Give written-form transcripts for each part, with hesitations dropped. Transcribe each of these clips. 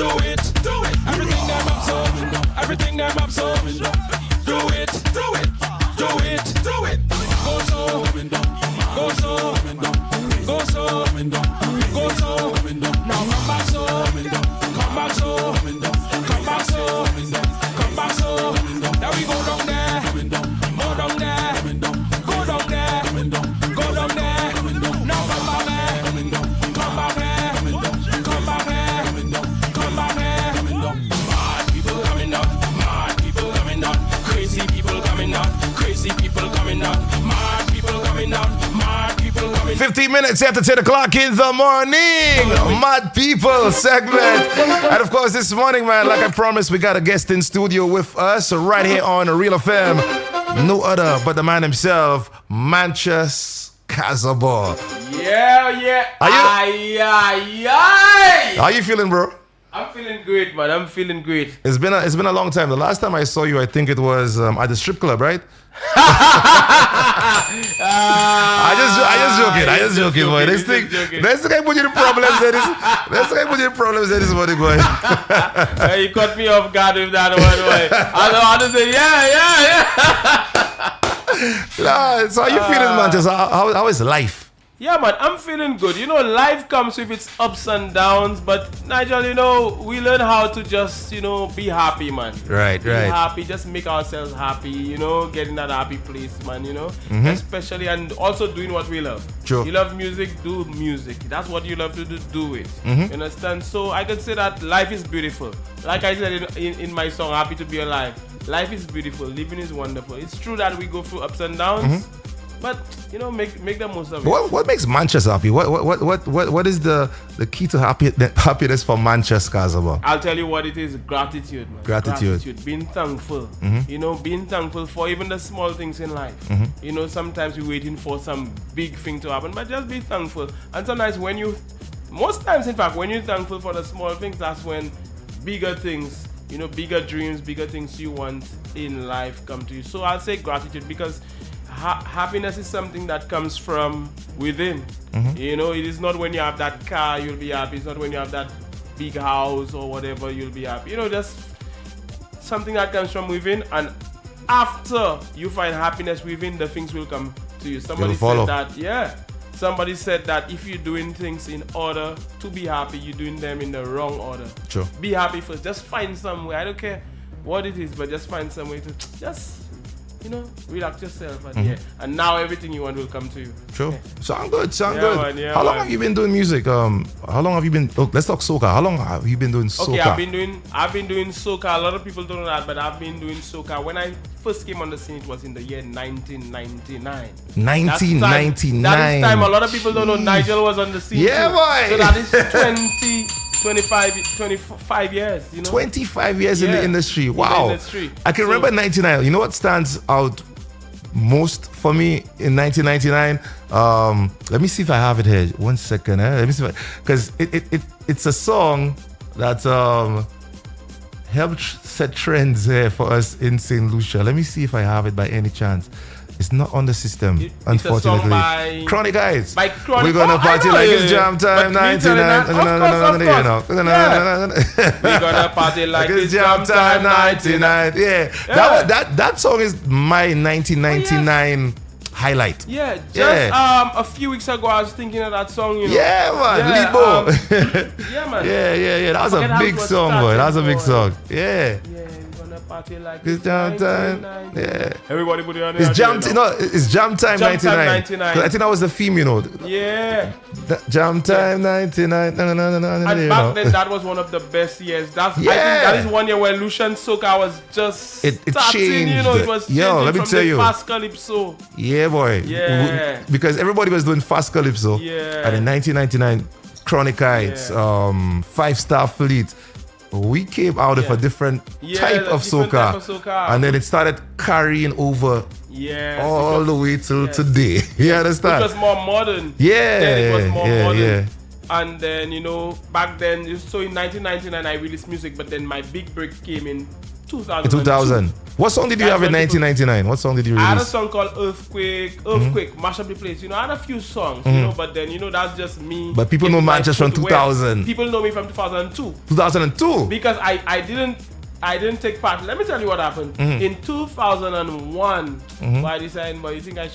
do it, do it. Everything them up so, everything them up so. Do it, do it, do it, do it. Go so, go so, go so, go so. Now come back so, come back so, come back so, come back so. Now we go down there, go down there, go down there, go down there. Now come back there, come back there, come back there, come back there. Mad people coming up, mad people coming up, crazy people coming up, crazy people coming up, mad people coming up, mad people coming up. 15 minutes after 10 o'clock in the morning. Mad People segment. And of course, this morning, man, like I promised, we got a guest in studio with us right here on Real FM. No other but the man himself, Manchas Casabor. Yeah. How you feeling, bro? I'm feeling great, man. I'm feeling great. It's been a long time. The last time I saw you, I think it was at the strip club, right? I just joking, boy. Let's think I put you in problems there. Let's think I put you in problems there this morning, boy. You caught me off guard with that one, boy. I just say, yeah. Nah, so how you feeling, man? Just how is life? Yeah, man, I'm feeling good. You know, life comes with its ups and downs, but Nigel, you know, we learn how to just, you know, be happy, man. Right. Be happy, just make ourselves happy, you know, get in that happy place, man, you know. Mm-hmm. Especially, and also doing what we love. Sure. You love music, do music. That's what you love to do it. Mm-hmm. You understand? So I can say that life is beautiful. Like I said in my song, Happy to Be Alive. Life is beautiful, living is wonderful. It's true that we go through ups and downs. Mm-hmm. But you know, make the most of it. What makes Manchester happy? What is the key to happiness for Manchester, Casabor? I'll tell you what it is: gratitude, man. Gratitude. Being thankful. Mm-hmm. You know, being thankful for even the small things in life. Mm-hmm. You know, sometimes we're waiting for some big thing to happen, but just be thankful. And sometimes most times, in fact, when you're thankful for the small things, that's when bigger things, you know, bigger dreams, bigger things you want in life come to you. So I'll say gratitude because happiness is something that comes from within. Mm-hmm. You know, it is not when you have that car you'll be happy. It's not when you have that big house or whatever you'll be happy. You know, just something that comes from within. And after you find happiness within, the things will come to you. Somebody said that. Yeah. Somebody said that if you're doing things in order to be happy, you're doing them in the wrong order. Sure. Be happy first. Just find some way. I don't care what it is, but just find some way to just, you know, relax yourself and now everything you want will come to you. True. Yeah. Sound good. Man, how long have you been doing music? How long have you been? Let's talk soca. How long have you been doing soca? Okay, I've been doing soca. A lot of people don't know that, but I've been doing soca. When I first came on the scene, it was in the year 1999. 1999. That is time. A lot of people don't know Nigel was on the scene. Yeah, too. boy. So that is 25 years, you know? 25 years in the industry. Wow. I can remember 99. You know what stands out most for me in 1999? Let me see if I have it here. 1 second. Let me see because it's a song that helped set trends here for us in St. Lucia. Let me see if I have it by any chance. It's not on the system, unfortunately. By Chronic Guys. By Chronic. We're gonna party like it's jam time 99. We're gonna party like it's jam time 99. Yeah. That song is my 1999 highlight. Yeah. Just a few weeks ago, I was thinking of that song. You know. Yeah, man. Libo. Yeah, man. Yeah. That was a big song, boy. That was a big song. Yeah. Party like it's jam time. Yeah. Everybody put it on. It's jam time. No, it's jam time 99. I think that was the theme, you know. Yeah. Jam time 99. And back then, that was one of the best years. I think that is one year where Lucian Soca was just it changed. You know, it was changing let me from tell you. Fast Calypso. Yeah, boy. Yeah. Because everybody was doing Fast Calypso. Yeah. And in 1999, Chronic Heights, 5-Star Fleet. We came out of a different type of soca, and then it started carrying over all the way till today. You understand? It was more modern. Yeah, then it was more modern. Yeah. And then, you know, back then, so in 1999 I released music, but then my big break came in 2000. In 2000. What song did you have in 1999? What song did you release? I had a song called Earthquake, Mash Up the Place. I had a few songs, but then, that's just me. But people know Manchester from 2000. People know me from 2002. 2002? Because I didn't take part. Let me tell you what happened. In 2001, why decided, but you think I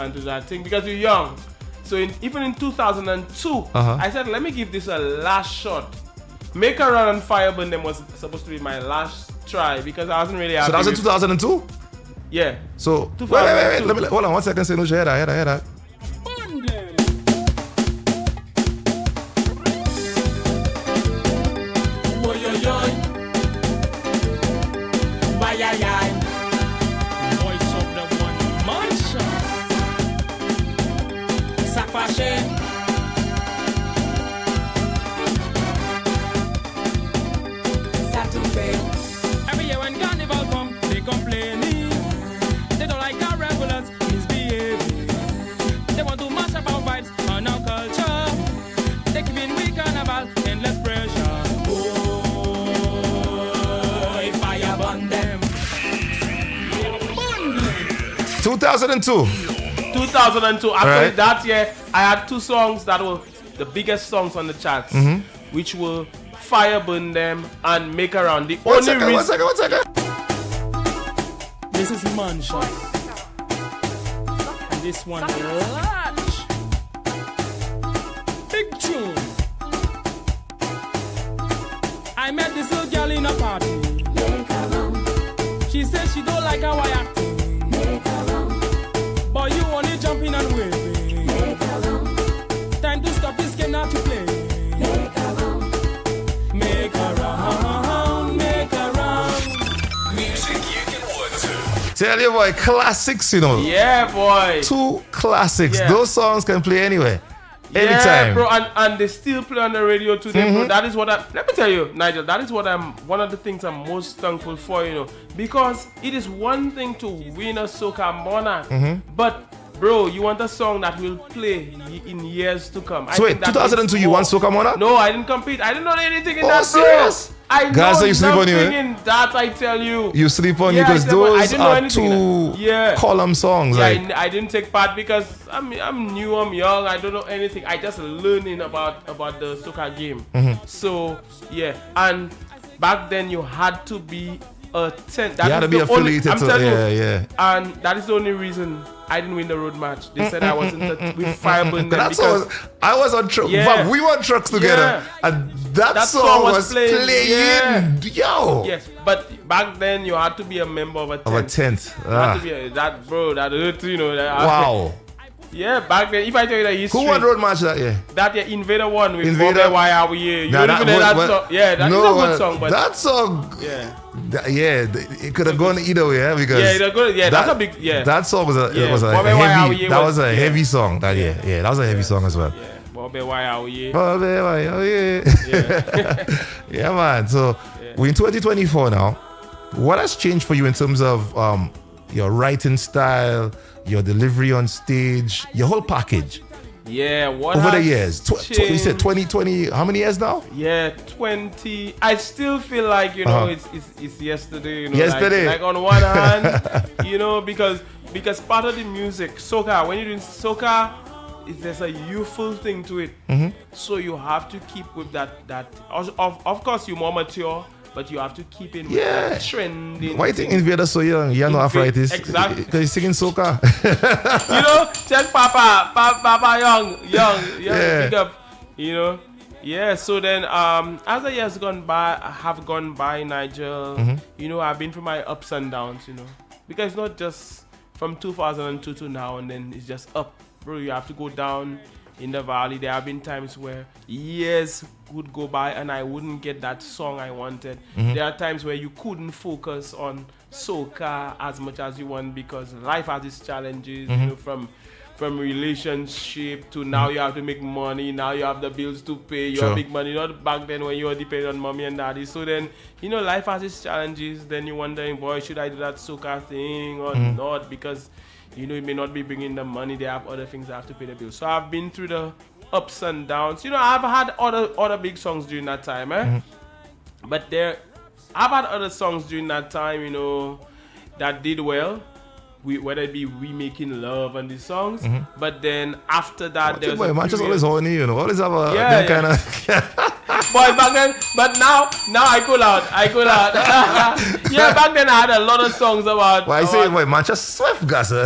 do that thing? Because you're young. So even in 2002, I said, let me give this a last shot. Make a Run and Fireburn them was supposed to be my last try because I wasn't really happy. So that was in 2002? Yeah. So, wait. Let me, hold on 1 second. Say no, hear that. Voice of the one mansion. Sakfashe. Every year when carnival come, they complaining. They don't like our regulars misbehaving. They want to mash up our vibes on our culture. They giving we carnival endless pressure. Oh, fire burn them. 2002. 2002. Actually, that year I had two songs that were the biggest songs on the charts, which were Fireburn Them and Make Around. The One second. This is Manshot. And this one large. Big tune. I met this little girl in a party. She says she don't like how I acting. But you only jumping and waving. Time to stop this game now to play. Make around. Music you can work to. Tell you, boy, classics, Yeah, boy. Two classics. Yeah. Those songs can play anywhere. Yeah, Anytime. bro, and they still play on the radio today, bro. That is what let me tell you, Nigel, that is what one of the things I'm most thankful for, because it is one thing to win a soca monarch, but bro, you want a song that will play in years to come. So wait, 2002 you won Soca Monarch? No, I didn't compete. I didn't know anything in that, serious? bro. I know Gaza, you sleep on you, nothing in that, I tell you. You sleep on Yeah, because those are two Yeah. column songs. Yeah, like. I didn't take part because I'm new, I'm young, I don't know anything. I just learning about the soca game. So yeah, and back then you had to be a 10. You had to be affiliated to, yeah. And that is the only reason I didn't win the road match. They said I wasn't with Fireburn then because I was on truck. Yeah. We were on trucks together, and that song was playing. Yeah. Yo. Yes, but back then you had to be a member of a tent. Of a tent. You had to be that hurt, Wow. Yeah, back then, if I tell you the history. Who won road match that year? That year, Invader won with Invader. Bobby, Why Are We Here? You Nah, don't even know that song. Yeah, that is a good song, but that song. yeah. It could have gone either way, because that's a big That song was a Bobby, Why Are We heavy. Here That was a heavy song that year. Yeah, that was a heavy song as well. Yeah, Bobby, Why Are We Here? Bobby, why are we here? Yeah, man. So we're in 2024 now. What has changed for you in terms of your writing style, your delivery on stage, your whole package? Yeah, what over the has years? You said 2020. How many years now? Yeah, 20. I still feel like it's yesterday. Yesterday. Like on one hand, because part of the music, soca. When you're doing soca, there's a youthful thing to it. So you have to keep with that. Of course, you're more mature. But you have to keep in with that trending. Why you think Invader so young? You have no arthritis. Exactly. Because he's singing soca. Check Papa young, big up. Yeah, so then as the years have gone by, Nigel, I've been through my ups and downs, because it's not just from 2002 to now and then it's just up. Bro, you have to go down in the valley. There have been times where years would go by and I wouldn't get that song I wanted. There are times where you couldn't focus on soca as much as you want because life has its challenges, from relationship to now you have to make money, now you have the bills to pay, you have big money, not back then when you were dependent on mommy and daddy. So then, life has its challenges. Then you're wondering, boy, should I do that soca thing or not? Because it may not be bringing the money. They have other things I have to pay the bills. So I've been through the ups and downs. I've had other big songs during that time, But I've had other songs during that time, you know, that did well. Whether it be We Making Love and these songs, but then after that, there's man, just always horny, you know. Always have a kind of. Boy, back then, but now I cool out. Yeah, back then I had a lot of songs about. Why I say, boy, man, just swift gas. So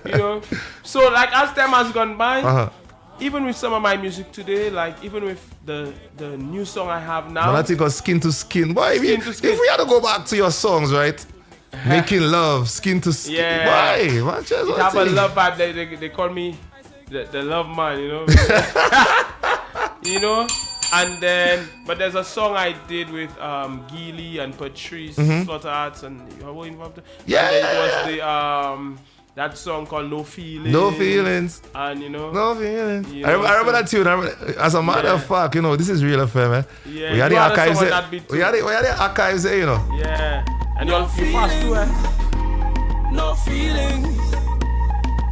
you know, so like as time has gone by. Even with some of my music today, like even with the new song I have now. Man, I think of Skin to Skin. Boy, if we had to go back to your songs, right? Making Love, Skin to Skin. Yeah. Why? Man, just have a love vibe. They call me the love man, you know. You know? And then, but there's a song I did with Geely and Patrice, Slaughter Arts, and you were involved. Yeah. And then it was the that song called No Feelings. No Feelings. And you know. No Feelings. You know, I remember that tune. As a matter of fact, you know, this is Real FM, man. Yeah. We had the archives there. We had the archives there, you know. Yeah. And you fast too, eh? No feelings.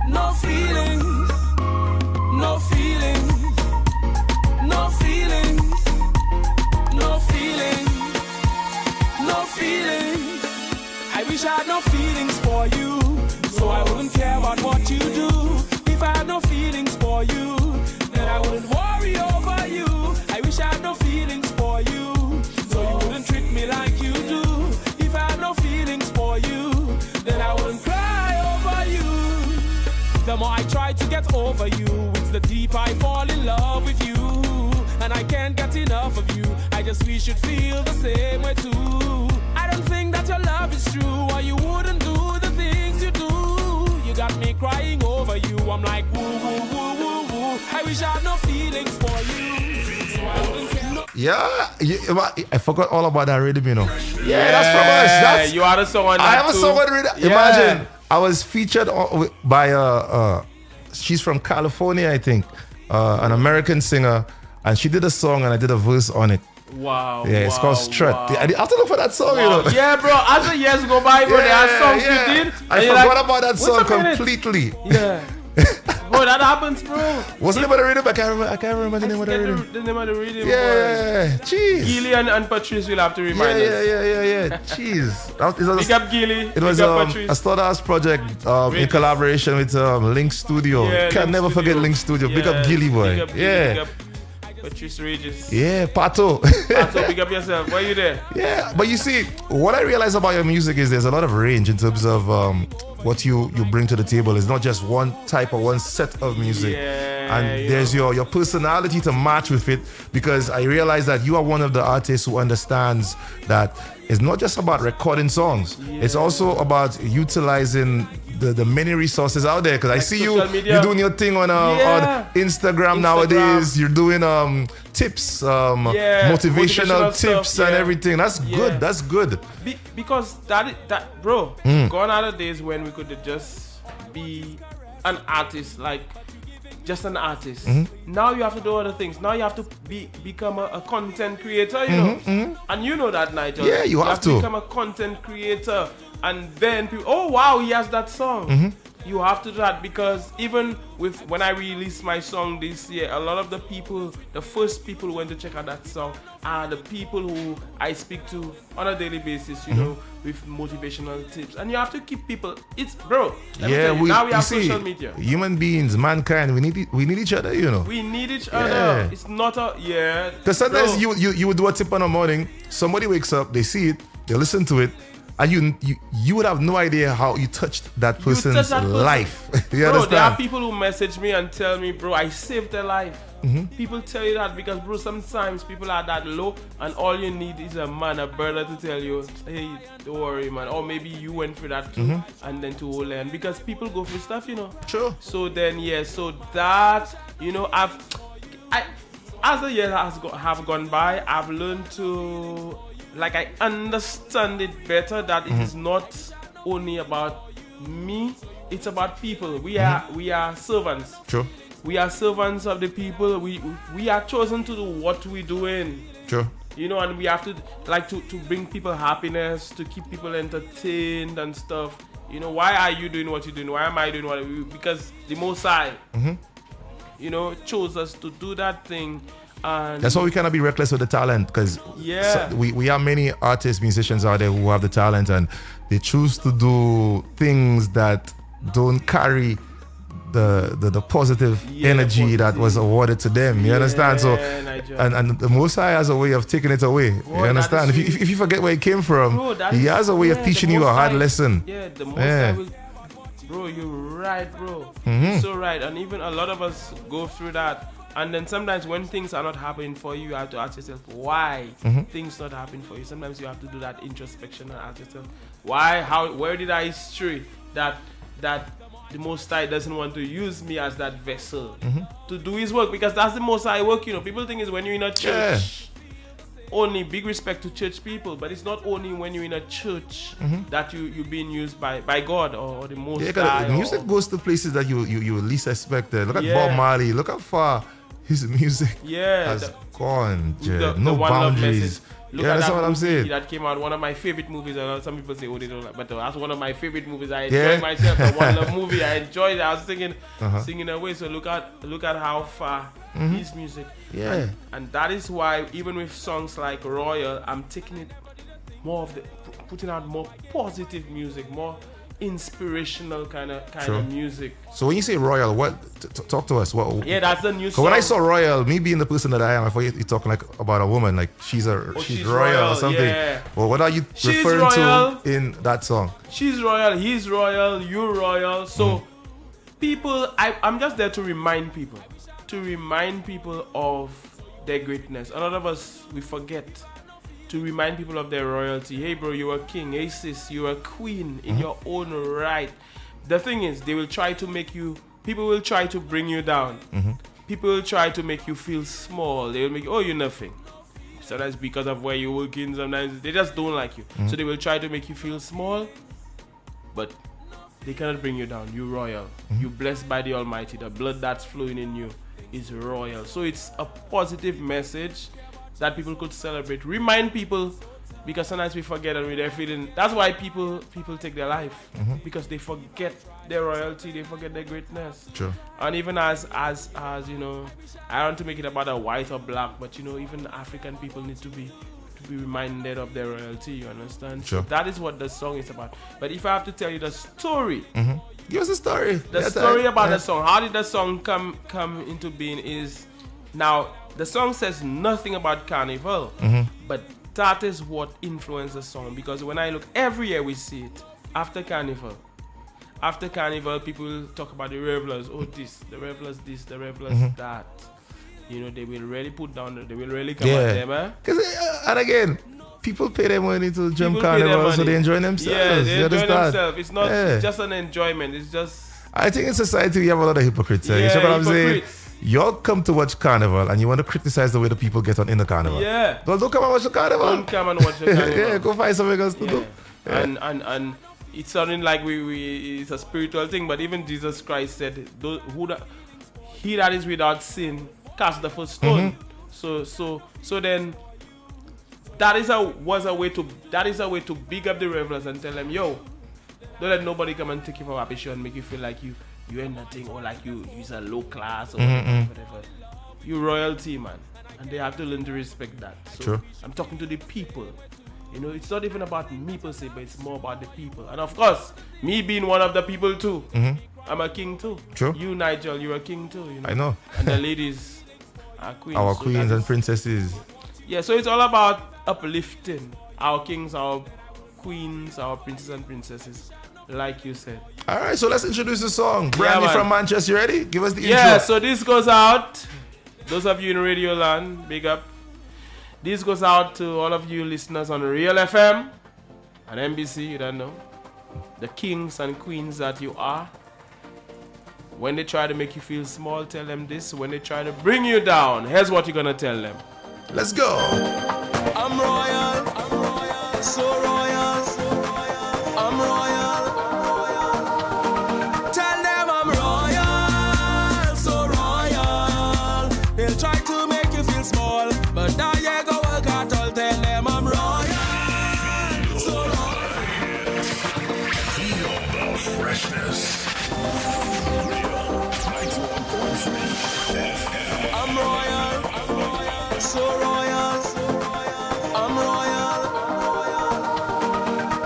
No feelings. No feelings. No feelings. No feelings. No feelings. I wish I had no feelings for you. So I wouldn't care about what you do. If I had no feelings for you, then I wouldn't worry over you. I wish I had no feelings for you, so you wouldn't treat me like you do. If I had no feelings for you, then I wouldn't cry over you. The more I try to get over you, it's the deeper I fall in love with you. And I can't get enough of you. I just wish you'd feel the same way too. I don't think that your love is true, or you wouldn't do the things you do. You got me crying over you. I'm like woo woo woo woo woo. I wish I had no feelings for you. So I wouldn't care. I forgot all about that rhythm, you know. Yeah, that's from us. You had a song on that. I have a song on rhythm. Yeah. Imagine I was featured by she's from California, I think, an American singer, and she did a song and I did a verse on it. Wow. Yeah, it's called Strut. Wow. I have to look for that song, you know. Yeah, bro. As the years go by, bro, there are songs you did. I forgot about that song completely. Yeah. Bro, that happens, bro. What's the name of the rhythm? I can't remember the name of the rhythm. The name of the rhythm. Yeah, jeez. Gilly and Patrice will have to remind us. Yeah. Jeez. Big up Gilly. It was a Slaughterhouse project in collaboration with Link Studio. Yeah, Can't never forget Link Studio. Big up Gilly, boy. Big up Patrice Regis. Yeah, Pato. Pato, big up yourself. Why are you there? Yeah, but you see, what I realize about your music is there's a lot of range in terms of what you bring to the table. It's not just one type or one set of music. Yeah, and there's your personality to match with it, because I realize that you are one of the artists who understands that it's not just about recording songs. Yeah. It's also about utilizing the many resources out there, because I see you're doing your thing on Instagram nowadays. You're doing tips, motivational tips and everything. That's good. That's good. Because that bro, gone are the days when we could just be an artist, like just an artist. Now you have to do other things. Now you have to become a content creator, you know. And you know that, Nigel. Yeah, you have to become a content creator. And then people, oh wow, he has that song. You have to do that, because even when I released my song this year, a lot of the first people who went to check out that song are the people who I speak to on a daily basis, you know, with motivational tips. And you have to keep people. It's now we have social media. Human beings, mankind, we need each other, you know. We need each other. It's not because sometimes you would do a tip on a morning. Somebody wakes up, they see it, they listen to it. And you would have no idea how you touched that person's life. You understand? There are people who message me and tell me, bro, I saved their life. People tell you that because, bro, sometimes people are that low, and all you need is a brother to tell you, hey, don't worry, man. Or maybe you went through that too, and then to learn, because people go through stuff, you know. Sure. So then, so that, you know, as the years have gone by, I've learned to. Like, I understand it better that it is not only about me, it's about people. We are servants. Sure. We are servants of the people. We are chosen to do what we're doing. Sure. You know, and we have to to bring people happiness, to keep people entertained and stuff. You know, why are you doing what you're doing? Why am I doing what I do? Because the Most High chose us to do that thing. And that's why we cannot be reckless with the talent, because we have many artists, musicians out there who have the talent, and they choose to do things that don't carry the positive energy that was awarded to them. You understand? So, and the Most High has a way of taking it away. You understand? If you forget where it came from, He has a way of teaching you a hard lesson. Yeah, the Most High will. Bro, you're right, bro. You're so right. And even a lot of us go through that. And then sometimes when things are not happening for you, you have to ask yourself why things not happening for you. Sometimes you have to do that introspection and ask yourself, why, how, where did I stray that the Most High doesn't want to use me as that vessel to do His work? Because that's the Most High work, People think it's when you're in a church. Only big respect to church people, but it's not only when you're in a church that you're being used by God or the Most High. Music goes to places that you least expected. Look at Bob Marley. Look how far his music has gone. No boundaries. Look at that movie that came out, one of my favorite movies. Some people say, they don't like, but that's one of my favorite movies. I enjoy myself. The One Love movie, I enjoyed it. I was singing away. So look at how far his music. Yeah. And that is why even with songs like Royal, I'm taking it more of putting out more positive music, more inspirational kind of music. So when you say Royal, what? Talk to us. What? Yeah, that's the new song. When I saw Royal, me being the person that I am, I thought you're talking like about a woman, like she's royal or something. Yeah. Well, what are you referring to in that song? She's royal, he's royal, you're royal. So people, I'm just there to remind people of their greatness. A lot of us, we forget to remind people of their royalty. Hey bro, you're a king. Hey sis, you're a queen in your own right. The thing is, people will try to bring you down. People will try to make you feel small. They will make you, you're nothing. Sometimes because of where you're working, sometimes they just don't like you. So they will try to make you feel small, but they cannot bring you down. You're royal. You're blessed by the Almighty. The blood that's flowing in you is royal. So it's a positive message that people could celebrate. Remind people, because sometimes we forget and we're feeling. That's why people take their life, because they forget their royalty, they forget their greatness. True. And even as I don't want to make it about a white or black, but even African people need to be reminded of their royalty. You understand? Sure. So that is what the song is about. But if I have to tell you the story, give us the story. The story about the song. How did the song come into being? Is now. The song says nothing about carnival, but that is what influenced the song. Because when I look, every year we see it. After carnival, people talk about the revelers. Oh, the revelers this, the revelers that. They will really put down, they will really come at them. And again, people pay their money to jump carnival, so they enjoy themselves. Yeah, they enjoy themselves. It's not just an enjoyment. It's just. I think in society we have a lot of hypocrites. You know what I'm saying? Y'all come to watch carnival and you want to criticize the way the people get on in the carnival. Yeah. Don't come and watch the carnival. Don't come and watch the carnival. Go find something else to do. Yeah. And it's sounding like it's a spiritual thing, but even Jesus Christ said, he that is without sin cast the first stone. So then that is a way to big up the revelers and tell them, yo, don't let nobody come and take you for a happy show and make you feel like you ain't nothing, or like you're a low class or whatever. You royalty, man, and they have to learn to respect that. So True. I'm talking to the people. It's not even about me per se, but it's more about the people. And of course, me being one of the people too. I'm a king too. True. You, Nigel, you're a king too. I know. And the ladies are queens. Our queens and princesses. Yeah, so it's all about uplifting our kings, our queens, our princes and princesses. Like you said. All right, so let's introduce the song. Brandy from Manchester, you ready? Give us the intro. Yeah, so this goes out. Those of you in Radio Land, big up. This goes out to all of you listeners on Real FM and NBC, you don't know. The kings and queens that you are. When they try to make you feel small, tell them this. When they try to bring you down, here's what you're going to tell them. Let's go. I'm royal, so royal, I'm royal. Tell them I'm royal, so royal. They'll try to make you feel small, but now you go work out. I'll tell them I'm royal, so royal. Feel the freshness. Real 91.3. so royal. I'm royal.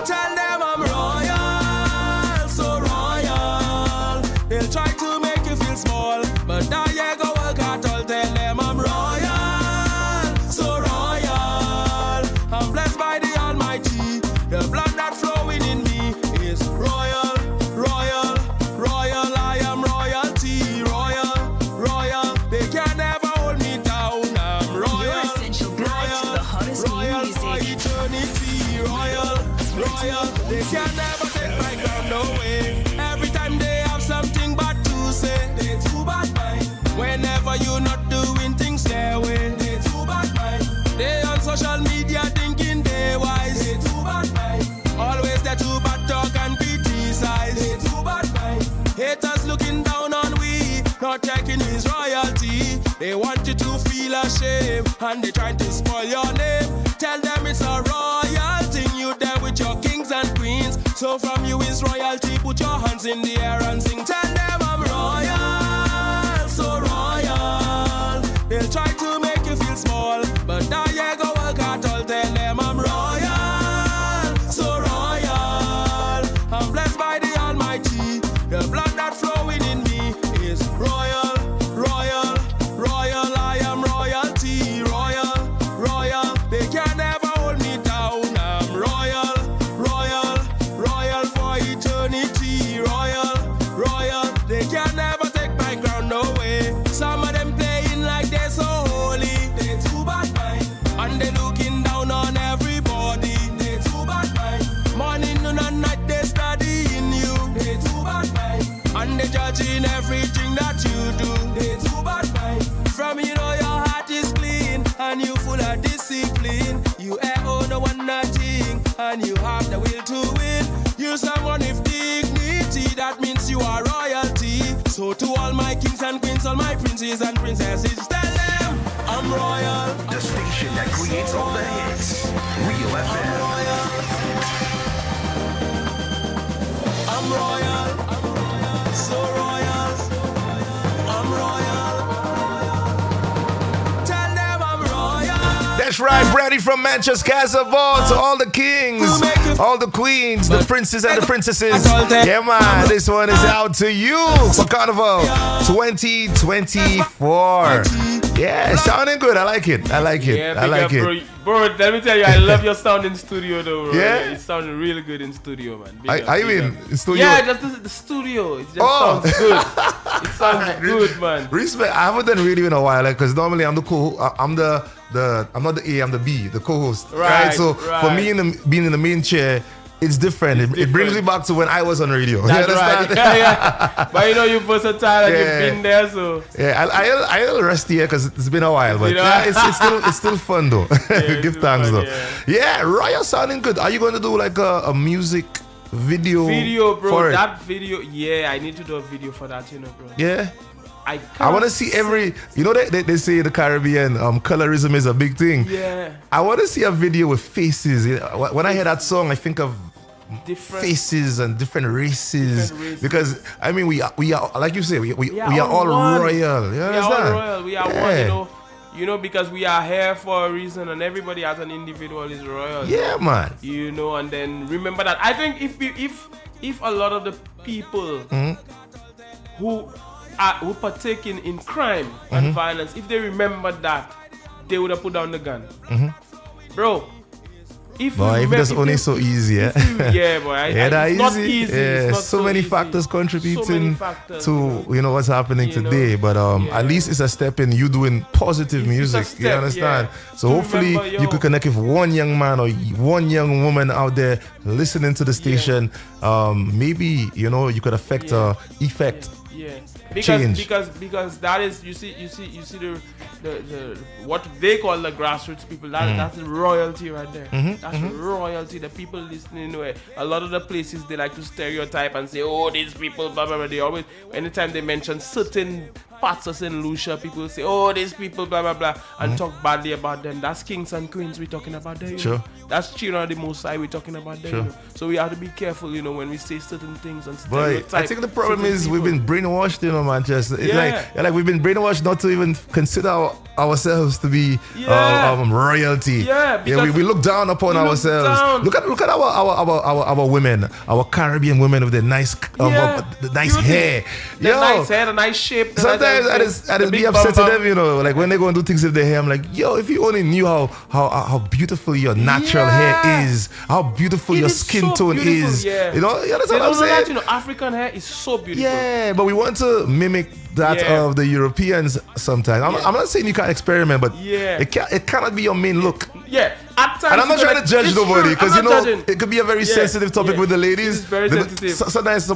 Tell them I'm royal, so royal. They'll try to make you feel small, but now you go work hard. Tell them I'm royal, so royal. I'm blessed by the Almighty. The blood that flowing in me is royal, royal, royal. I am royalty, royal, royal. They can never hold me down. I'm royal, Your essential guide to the hottest new royal for music. eternity, royal, royal. They can never take my crown away. Every time they have something bad to say, they too bad mind. Whenever you're not doing things their way, they too bad mind. They on social media thinking they wise, they too bad mind. Always there to bad talk and criticize, they too bad mind. Haters looking down on we, not checking his royalty. They want you to feel ashamed, and they trying to spoil your name. Tell them it's a royal thing, you there with your kings and queens. So from you is royalty, put your hands in the air and sing. Tell them I'm royal, so royal. They'll try to make you feel small, but now you go work hard. Tell them I'm royal, so royal. I'm blessed by the Almighty. The blood that flowing in me is royal, royal, royal. I am royalty, royal, royal. They can never hold me down. I'm royal, royal, royal for eternity, royal, royal. They can never take my crown away. Some of them playing like they're so holy, they too bad mind. And they looking down on everybody, they too bad mind. Morning, noon and night they studying you, they too bad mind. And they judging everything that you do, they too bad mind. From you know your heart is clean, and you full of discipline. You own no one nothing, and you have the will to win. You're someone with dignity, that means you are royalty. So to all my kings and queens, all my princes and princesses, tell them I'm royal. The station that creates all the hits. Real FM. I'm royal, so royal. I'm royal. Tell them I'm royal. That's right, Brady from Manchester Casablanca. To all the kings, all the queens, the princes and the princesses. Yeah, man, this one is out to you for Carnival 2024. Yeah, sounding good. I like it. I like it. Yeah, I like it. Bro, let me tell you, I love your sound in studio though, bro. Yeah? It's sounding really good in studio, man. Are you in studio? Yeah, just the studio. It just sounds good. It sounds good, man. Respect. I haven't done radio in a while, because normally I'm the I'm not the A, I'm the B, the co-host. Right. So for me, being in the main chair, it's different. It brings me back to when I was on radio. That's right. Yeah. But you know, you're versatile and you've been there, so. Yeah, I little rusty here because it's been a while, but it's still fun though. Yeah, Give thanks fun, though. Yeah, Royal sounding good. Are you going to do like a music video? Video, bro. For That video, yeah, I need to do a video for that, you know, bro. Yeah. I want to see every, you know, they say in the Caribbean, colorism is a big thing. Yeah. I want to see a video with faces. When I hear that song, I think of different faces and different races. Because I mean, we are like you say, we are all one. royal. You We are understand? all royal. We are one, you know, because we are here for a reason, and everybody as an individual is royal. Yeah, man. You know, and then remember that. I think if a lot of the people who partake in crime and violence, if they remember that, they would have put down the gun. Bro, if it's only so easy, yeah. Yeah, boy. It's not easy. Yeah, it's not so many easy. factors contributing to you know, what's happening today. But at least it's a step in you doing positive music. Step, you understand? Yeah. So hopefully you could connect with one young man or one young woman out there listening to the station. Maybe you could affect effect. Yeah. Change. Because that is you see the what they call the grassroots people, that's royalty right there. That's royalty. The people listening to it. A lot of the places they like to stereotype and say, oh, these people blah blah blah. They always, anytime they mention certain parts of St. Lucia, people say, oh, these people blah blah blah, and talk badly about them. That's kings and queens we're talking about there. Sure. That's children of the Most High we're talking about there. Sure. So we have to be careful, when we say certain things and But stereotype. I think the problem certain is people. we've been brainwashed, Manchester. It's like we've been brainwashed not to even consider ourselves to be royalty. Yeah, because we look down upon ourselves. Look at our women, our Caribbean women with the nice hair. The nice hair, the nice shape. Sometimes I just be upset to them, you know, like when they go and do things with their hair, I'm like, yo, if you only knew how beautiful your natural hair is, how beautiful your skin tone is. You know, you understand what I'm saying? That, you know, African hair is so beautiful. Yeah, but we want to mimic that of the Europeans sometimes. I'm not saying you can't experiment, but it cannot be your main look. Yeah, at times. And I'm not trying to judge nobody because you know it could be a very sensitive topic with the ladies. It's very sensitive. Sometimes,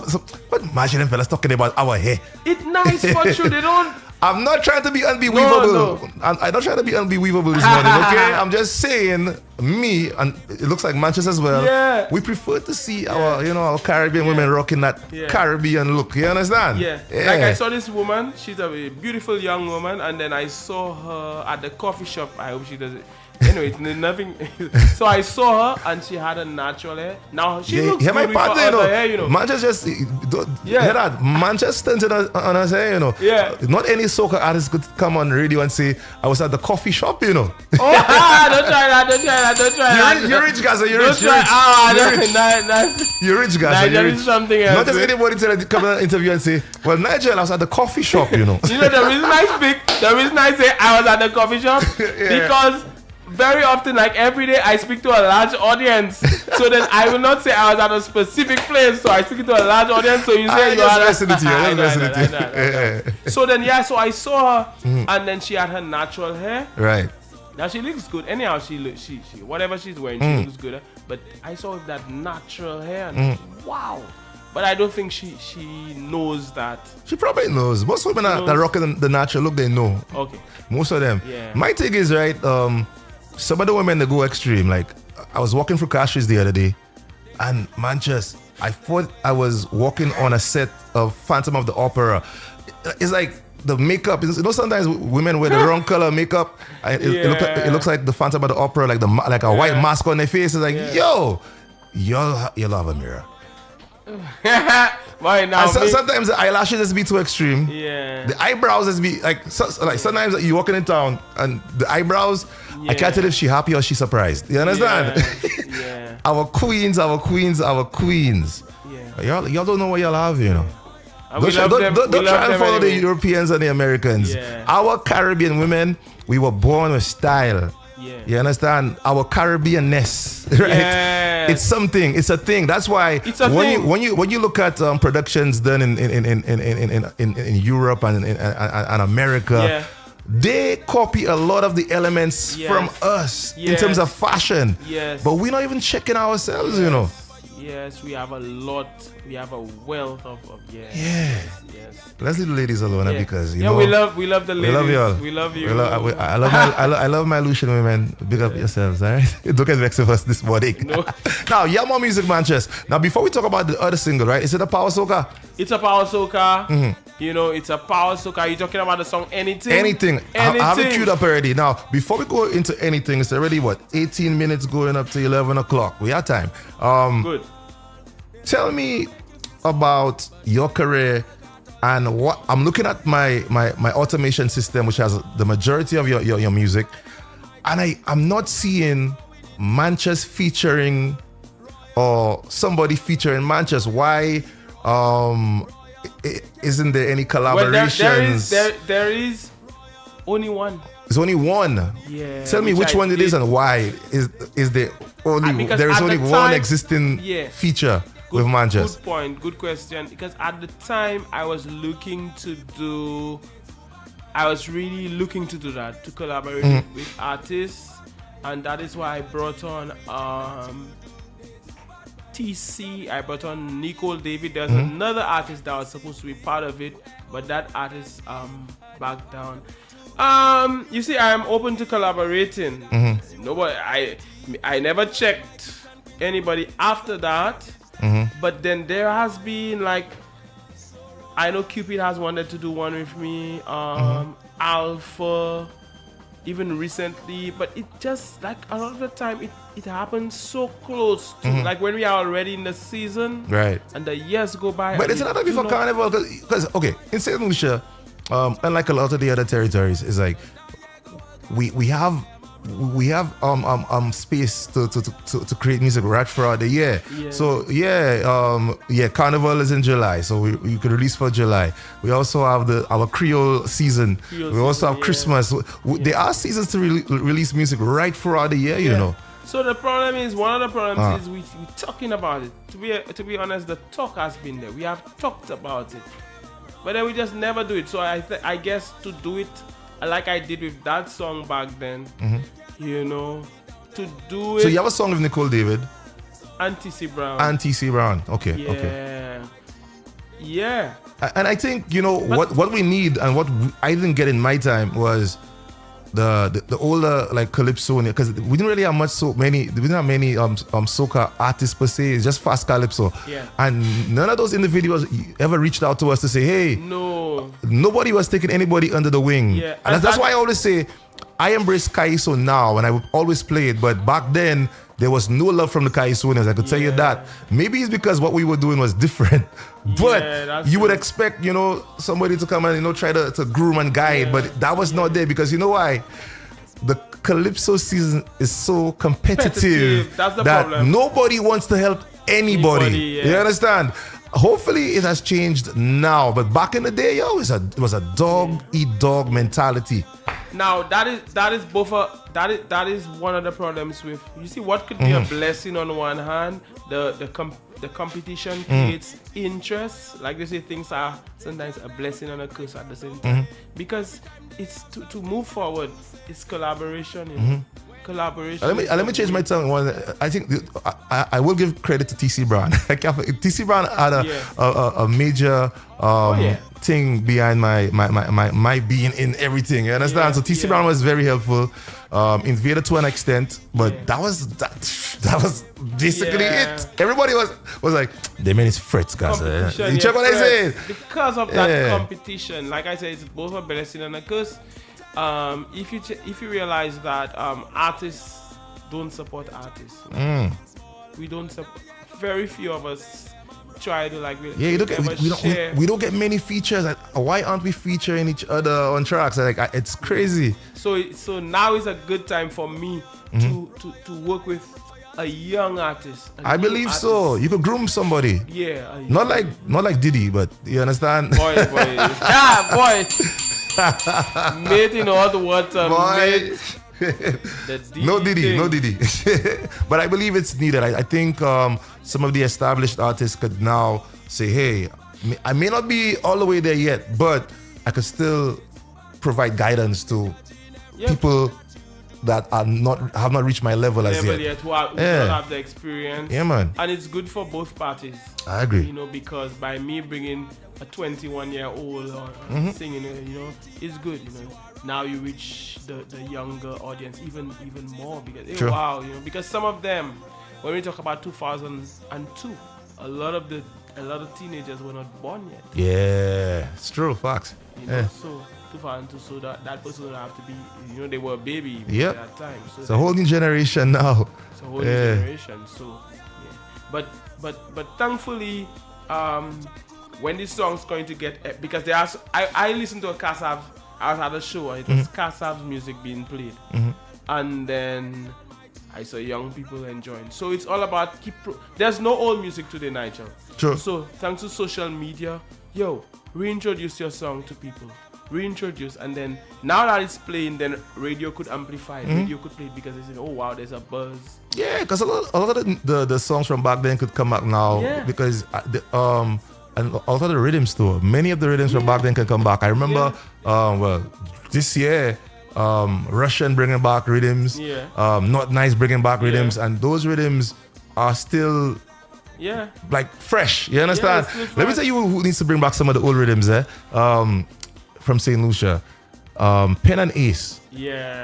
but imagine them fellas talking about our hair. It's nice for sure. They don't. I'm not trying to be unbelievable. No. I'm not trying to be unbelievable this morning, okay? I'm just saying, me, and it looks like Manchester as well. Yeah. We prefer to see our Caribbean women rocking that Caribbean look. You understand? Yeah. Like I saw this woman. She's a beautiful young woman, and then I saw her at the coffee shop. I hope she does it. Anyway, it's nothing. So I saw her and she had a natural hair. Now she looks good with her hair, you know. Manchester just that Manchester on her hair, you know. Yeah. Not any soca artist could come on radio and say I was at the coffee shop, you know. Don't try that. You're rich, guys. You're rich. You're rich, guys. There is something else. Not just anybody to come on an interview and say, well, Nigel, I was at the coffee shop, you know. You know the reason I say I was at the coffee shop because very often, like every day, I speak to a large audience. So then I will not say I was at a specific place. So I speak to a large audience. So you say you are. So then, so I saw her, and then she had her natural hair. Right. Now she looks good. Anyhow, she whatever she's wearing, she looks good. But I saw that natural hair, and wow. But I don't think she knows that. She probably knows. Most women that rock the natural look, they know. Okay. Most of them. Yeah. My thing is, right, some of the women that go extreme, like I was walking through Castries the other day, and Manchester, I thought I was walking on a set of Phantom of the Opera. It's like the makeup, you know, sometimes women wear the wrong color makeup. It looks like the Phantom of the Opera, like a white mask on their face. It's like, yo, you'll have a mirror. Why now? Sometimes the eyelashes just be too extreme. Yeah. The eyebrows just be like sometimes you walking in town and the eyebrows. I can't tell if she happy or she surprised. You understand? Yeah. Our queens. Yeah. Y'all don't know what y'all have, you know. Don't try and follow the Europeans and the Americans. Yeah. Our Caribbean women, we were born with style. Yeah. You understand? Our Caribbean-ness, right? Yes. It's something. It's a thing. That's why when you look at productions done in Europe and America, they copy a lot of the elements from us in terms of fashion. Yes. But we're not even checking ourselves, you know. Yes, we have a lot. We have a wealth of Yes. Let's leave the ladies alone because you know we love the ladies. We love y'all. We love you. I love my Lucian women. Big up yourselves, alright? Don't get vexed with us this morning. No. Now, more music, Manchester. Now, before we talk about the other single, right? Is it a power soca? It's a power soca. Mm-hmm. You know, it's a power soca. You're talking about the song Anything? Anything. I have it queued up already. Now, before we go into anything, it's already 18 minutes going up to 11 o'clock. We have time. Good. Tell me about your career and what I'm looking at my automation system, which has the majority of your music, and I'm not seeing Manchester featuring or somebody featuring Manchester. Why isn't there any collaborations? Well, there is only one. There's only one. Yeah. Tell me which one it is and why is there only there is only one existing feature with Manchester. Good point. Good question. Because at the time I was really looking to do that, to collaborate with artists, and that is why I brought on TC. I brought on Nicole David. There's another artist that was supposed to be part of it, but that artist backed down. You see, I am open to collaborating. Nobody, I never checked anybody after that. But then there has been I know Cupid has wanted to do one with me. Alpha, even recently, but it just a lot of the time it happens so close to when we are already in the season, right? And the years go by. But it's not before Carnival because in St. Lucia. Unlike a lot of the other territories, it's we have space to create music right throughout the year. Yeah. So Carnival is in July, so we could release for July. We also have our Creole season. We also have Christmas. There are seasons to release music right throughout the year, you know. So the problem is, one of the problems is we're talking about it. To be honest, the talk has been there. We have talked about it, but then we just never do it. So I guess to do it like I did with that song back then, you know, to do it. So you have a song with Nicole David? Auntie Brown. Auntie Brown. Okay. Yeah. Okay. Yeah. And I think, you know, what we need and what I didn't get in my time was the older like calypso, because we didn't really have many soca artists per se. It's just fast calypso. Yeah. And none of those individuals ever reached out to us to say, hey, nobody was taking anybody under the wing. Yeah. And that's why I always say I embrace Kaiso now, and I would always play it. But back then there was no love from the Kaisonians. I could tell you that. Maybe it's because what we were doing was different. But you would expect, you know, somebody to come and, you know, try to groom and guide. But that was not there, because you know why? The Calypso season is so competitive That's the that problem. nobody wants to help anybody. You understand? Hopefully it has changed now. But back in the day, it was a dog eat dog mentality. Now that is both that is one of the problems with, you see, what could be a blessing on one hand, the competition creates interest. Like they say, things are sometimes a blessing and a curse at the same time, because it's to move forward, it's collaboration, you know? Collaboration. Let me change my tone. I think I will give credit to TC Brown. TC Brown had a major thing behind my being in everything. You understand? So TC Brown was very helpful. Invader to an extent, but that was basically it. Everybody was like, the man is frets, guys. You check what I said? Because of that competition, like I said, it's both a blessing and a curse. If you realize that artists don't support artists, we don't support. Very few of us try to like. We don't get many features. Why aren't we featuring each other on tracks? Like it's crazy. So now is a good time for me to work with a young artist. I believe artist. So. You could groom somebody. Yeah. Not like Diddy, but you understand? Boy. Boy. Made in all the water. Boy. No Diddy. But I believe it's needed. I think some of the established artists could now say, hey, I may not be all the way there yet, but I could still provide guidance to people that have not reached my level as yet. Who don't have the experience. Yeah, man. And it's good for both parties. I agree. You know, because by me bringing a 21-year-old or singing, you know, it's good. You know, now you reach the younger audience even more, because wow, you know, because some of them, when we talk about 2002, a lot of teenagers were not born yet. Yeah, it's true, facts. You know, so 2002, so that person would have to be, you know, they were a baby at that time. So it's a whole new generation now. It's a whole new generation. So but thankfully, when this song's going to get, because I listened to a Kassav. I was at a show and it was Kassav's music being played, and then I saw young people enjoying. So it's all about there's no old music today, Nigel. True. So thanks to social media, reintroduce your song to people. Reintroduce, and then now that it's playing, then radio could amplify it. Radio could play it because they say, oh wow, there's a buzz. Yeah, because a lot of the songs from back then could come back now because and also the rhythms too. Many of the rhythms from back then can come back. I remember, this year, Russian bringing back rhythms. Not Nice bringing back rhythms, and those rhythms are still like fresh. You understand? Let me tell you who needs to bring back some of the old rhythms. From St. Lucia, Pen and Ace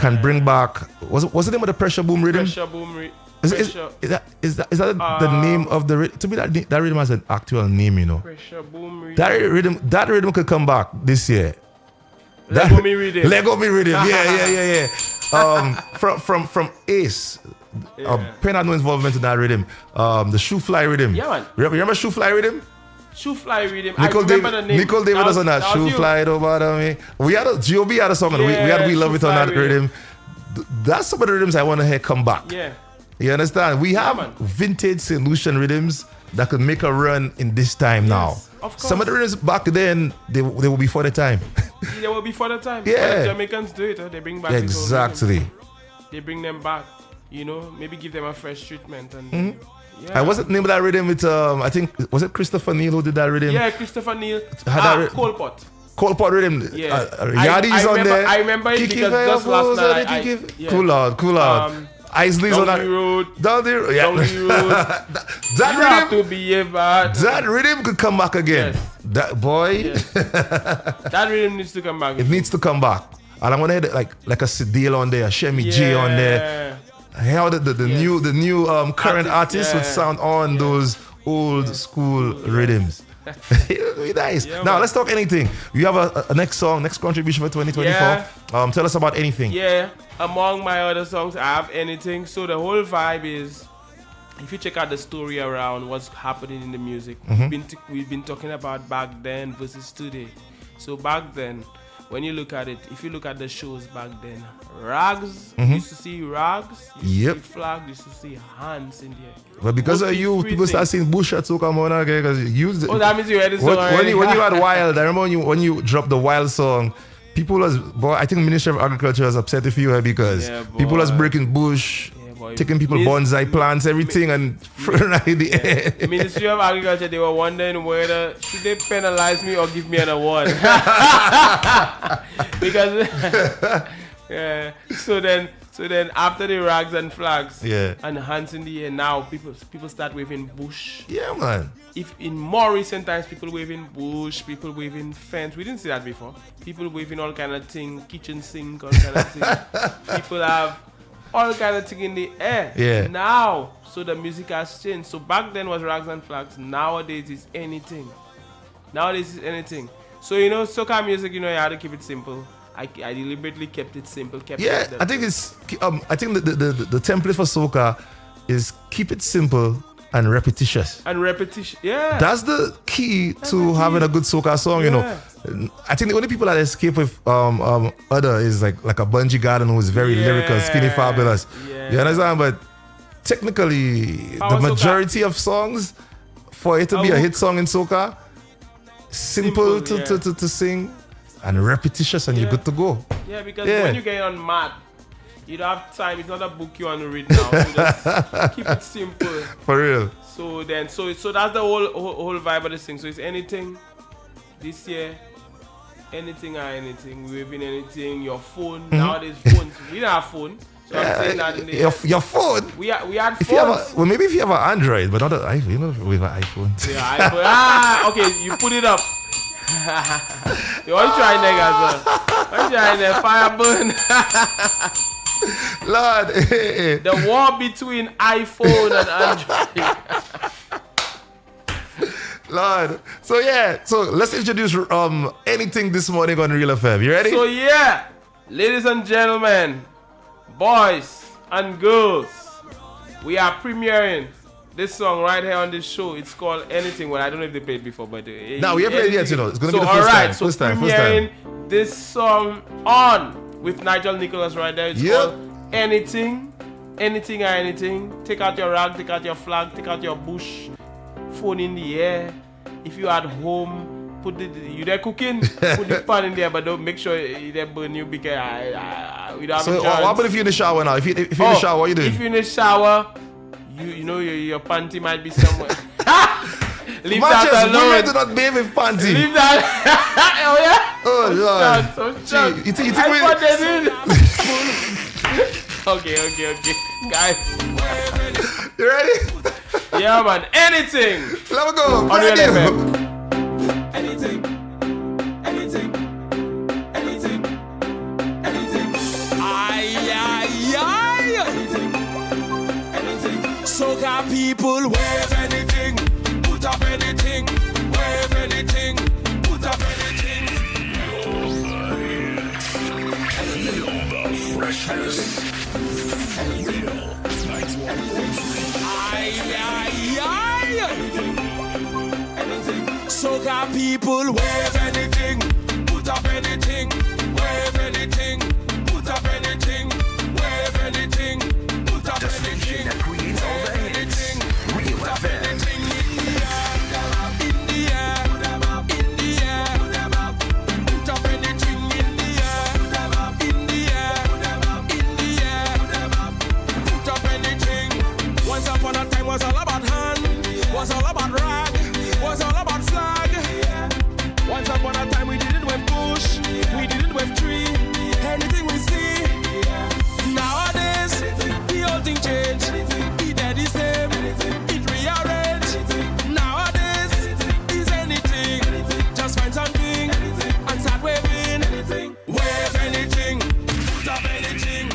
can bring back. Was it the name of the Pressure Boom rhythm? Pressure Boom rhythm. Is that the name of the rhythm? To me, that rhythm has an actual name, you know. Pressure Boom rhythm. That rhythm could come back this year. Lego Me rhythm. Lego Me rhythm. Yeah. From Ace. Pen had no involvement in that rhythm. The Shoe Fly rhythm. Yeah, man. Remember Shoe Fly rhythm? Shoe Fly rhythm. Nicole I remember the name. Nicole David was on that. Shoe you. Fly don't bother me. We had G.O.B. had a song on it. We had We Love It on that rhythm. That's some of the rhythms I want to hear come back. Yeah. You understand? We have vintage St. Lucian rhythms that could make a run in this time now. Of course. Some of the rhythms back then, they will be for the time. They will be for the time. Yeah. The Jamaicans do it. They bring back exactly. They bring them back. You know, maybe give them a fresh treatment. And I wasn't the name of that rhythm with I think was it Christopher Neal who did that rhythm? Yeah, Christopher Neal. Cole Pot. Cole Pot rhythm. Yeah. Yadi's on there. I remember it because just last night. Cool out. Isley's on that. Down the road. Yeah. That rhythm to be bad. That rhythm could come back again. Yes. That boy. Yes. That rhythm needs to come back. It needs to come back. And I want to hear like a Sidil on there, a Shemi J on there. How the new current artists would sound on those old school rhythms. It would be nice. Now let's talk anything. You have a next song, next contribution for 2024. Tell us about anything. Yeah, among my other songs, I have anything. So the whole vibe is, if you check out the story around what's happening in the music, we've been talking about back then versus today. So back then, when you look at it, if you look at the shows back then, Rags, used to see Rags, used to see Flag, used to see Hands in there. But because of you, people start seeing Bush at Soca Mona, because you used it. Oh, that means you heard it. When you had Wild, I remember when you dropped the Wild song, people was, boy, I think Ministry of Agriculture was upset with you because people was breaking bush, taking people bonsai plants, everything, and throwing out in the air. The Ministry of Agriculture, they were wondering whether should they penalize me or give me an award. Because so then after the Rags and Flags and Hands in the air, now people start waving bush. Yeah, man. If in more recent times, people waving bush, people waving fence. We didn't see that before. People waving all kind of thing, kitchen sink, all kind of thing. People have all kind of thing in the air. Yeah. Now, so the music has changed. So back then was Rags and Flags. Nowadays is anything. So soca music, you had to keep it simple. I deliberately kept it simple. I think it's. I think the template for soca is keep it simple and repetitious. Yeah. That's the key to having a good soca song. I think the only people that escape with other is like a Bungie Garden who is very lyrical, skinny, fabulous. Yeah. You understand? But technically, the majority of songs, for it to be a hit song in soca, simple to sing. And repetitious, and you're good to go. Yeah, because when you get on mat, you don't have time. It's not a book you want to read now. So just keep it simple. For real. So that's the whole vibe of this thing. So it's anything this year, anything or anything, waving anything, your phone. Nowadays, phones. We don't have phone. So I'm saying that in the your phone. We had phones. Maybe if you have an Android, but not an iPhone. We have an iPhone. Yeah, iPhone. Okay, you put it up. You want to try niggas, want to try there, fire burn. Lord, the war between iPhone and Android. Lord, so let's introduce anything this morning on Real FM. You ready? So ladies and gentlemen, boys and girls, we are premiering this song right here on this show. It's called Anything. Well, I don't know if they played before, but no, we haven't played yet. It's going to be the first time. So premiering this song on with Nigel Nicholas right there. It's called Anything, Anything or Anything. Take out your rag, take out your flag, take out your bush, phone in the air. If you at home, you there cooking, put the pan in there, but don't make sure it don't burn you because we don't have a chance. What about if you're in the shower now? If you're in the shower, what you doing? If you're in the shower, your panty might be somewhere. Leave that alone. Women do not bathe with panty. Leave that. Oh yeah. Oh Lord. You think Okay, guys. You ready? Yeah, man. Anything. Let me go. On Real FM. Anything. Soca people wave anything, put up anything, wave anything, put up anything. Feel the freshness. Feel 91.3. Anything. Soca people, wave anything, put up anything, wave anything, put up anything, wave anything, put up The station that creates all the hits. Real FM. In the air, in the air, put up anything in the air, in the air, in the air, put up anything. Once upon a time was all about hand, was all about rag, was all about flag. Once upon a time we did it with bush, we did it with tree, anything we see. Nowadays, the old thing change, the dead is same, it rearrange. Nowadays, is anything, just find something and start waving. Wave anything, put up anything.